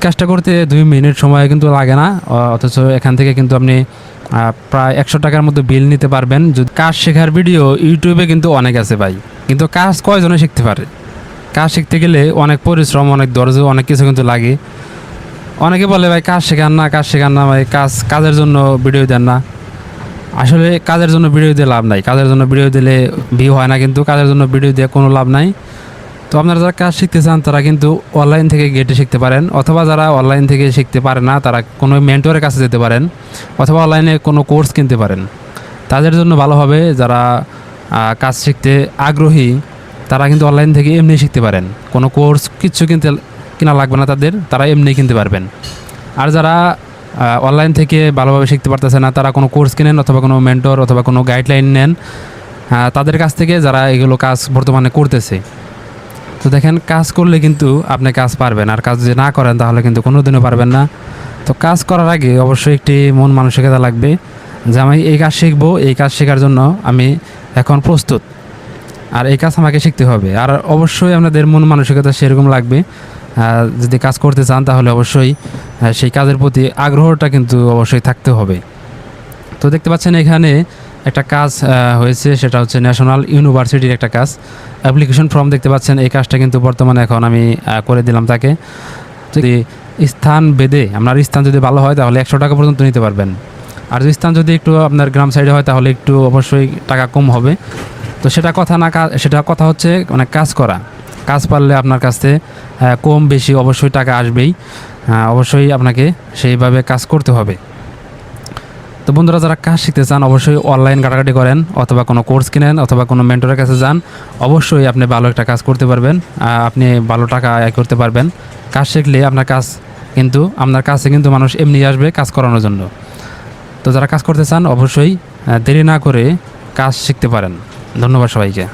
কাজটা করতে 2 মিনিট সময় কিন্তু লাগে না, অথচ এখান থেকে কিন্তু আপনি প্রায় 100 টাকার মতো বিল নিতে পারবেন। যদি কাজ শেখার ভিডিও ইউটিউবে কিন্তু অনেক আছে ভাই, কিন্তু কাজ কয়জনে শিখতে পারে? কাজ শিখতে গেলে অনেক পরিশ্রম, অনেক ধৈর্য, অনেক কিছু কিন্তু লাগে। অনেকে বলে ভাই কাজ শেখান না ভাই, কাজের জন্য ভিডিও দেন না। আসলে কাজের জন্য ভিডিও দিয়ে লাভ নাই, কাজের জন্য ভিডিও দিলে ভিউ হয় না, কিন্তু কাজের জন্য ভিডিও দিয়ে কোনো লাভ নাই। তো আপনারা যারা কাজ শিখতে চান তারা কিন্তু অনলাইন থেকে গেটে শিখতে পারেন, অথবা যারা অনলাইন থেকে শিখতে পারে না তারা কোনো মেন্টরের কাছে যেতে পারেন, অথবা অনলাইনে কোনো কোর্স কিনতে পারেন। তাদের জন্য ভালো হবে। যারা কাজ শিখতে আগ্রহী তারা কিন্তু অনলাইন থেকে এমনি শিখতে পারেন, কোনো কোর্স কিচ্ছু কিনা লাগবে না তাদের, তারা এমনি কিনতে পারবেন। আর যারা অনলাইন থেকে ভালোভাবে শিখতে পারতেছে না তারা কোনো কোর্স কিনেন, অথবা কোনো মেন্টর অথবা কোনো গাইডলাইন নেন তাদের কাছ থেকে, যারা এগুলো কাজ বর্তমানে করতেছে। তো দেখেন, কাজ করলে কিন্তু আপনি কাজ পারবেন, আর কাজ যদি না করেন তাহলে কিন্তু কোনো দিনও পারবেন না। তো কাজ করার আগে অবশ্যই একটি মন মানসিকতা লাগবে যে আমি এই কাজ শিখবো, এই কাজ শেখার জন্য আমি এখন প্রস্তুত, আর এই কাজ আমাকে শিখতে হবে। আর অবশ্যই আপনাদের মন মানসিকতা সেরকম লাগবে। যদি কাজ করতে চান তাহলে অবশ্যই সেই কাজের প্রতি আগ্রহটা কিন্তু অবশ্যই থাকতে হবে। তো দেখতে পাচ্ছেন এখানে একটা কাজ হয়েছে, সেটা হচ্ছে ন্যাশনাল ইউনিভার্সিটির একটা কাজ, অ্যাপ্লিকেশন ফর্ম দেখতে পাচ্ছেন। এই কাজটা কিন্তু বর্তমানে এখন আমি করে দিলাম তাকে। যদি স্থান ভেদে আপনার স্থান যদি ভালো হয় তাহলে 100 টাকা পর্যন্ত নিতে পারবেন, আর যদি স্থান যদি একটু আপনার গ্রাম সাইডে হয় তাহলে একটু অবশ্যই টাকা কম হবে। তো সেটা কথা না, সেটা কথা হচ্ছে মানে কাজ করা, কাজ পারলে আপনার কাছে কম বেশি অবশ্যই টাকা আসবেই, অবশ্যই আপনাকে সেইভাবে কাজ করতে হবে। তো বন্ধুরা, যারা কাজ শিখতে চান অবশ্যই অনলাইন ঘাটাঘাটি করেন, অথবা কোনো কোর্স কিনেন, অথবা কোনো মেন্টরের কাছে যান। অবশ্যই আপনি ভালো একটা কাজ করতে পারবেন, আপনি ভালো টাকা আয় করতে পারবেন। কাজ শিখলে আপনার কাছে কিন্তু মানুষ এমনি আসবে কাজ করানোর জন্য। তো যারা কাজ করতে চান অবশ্যই দেরি না করে কাজ শিখতে পারেন। ধন্যবাদ সবাইকে।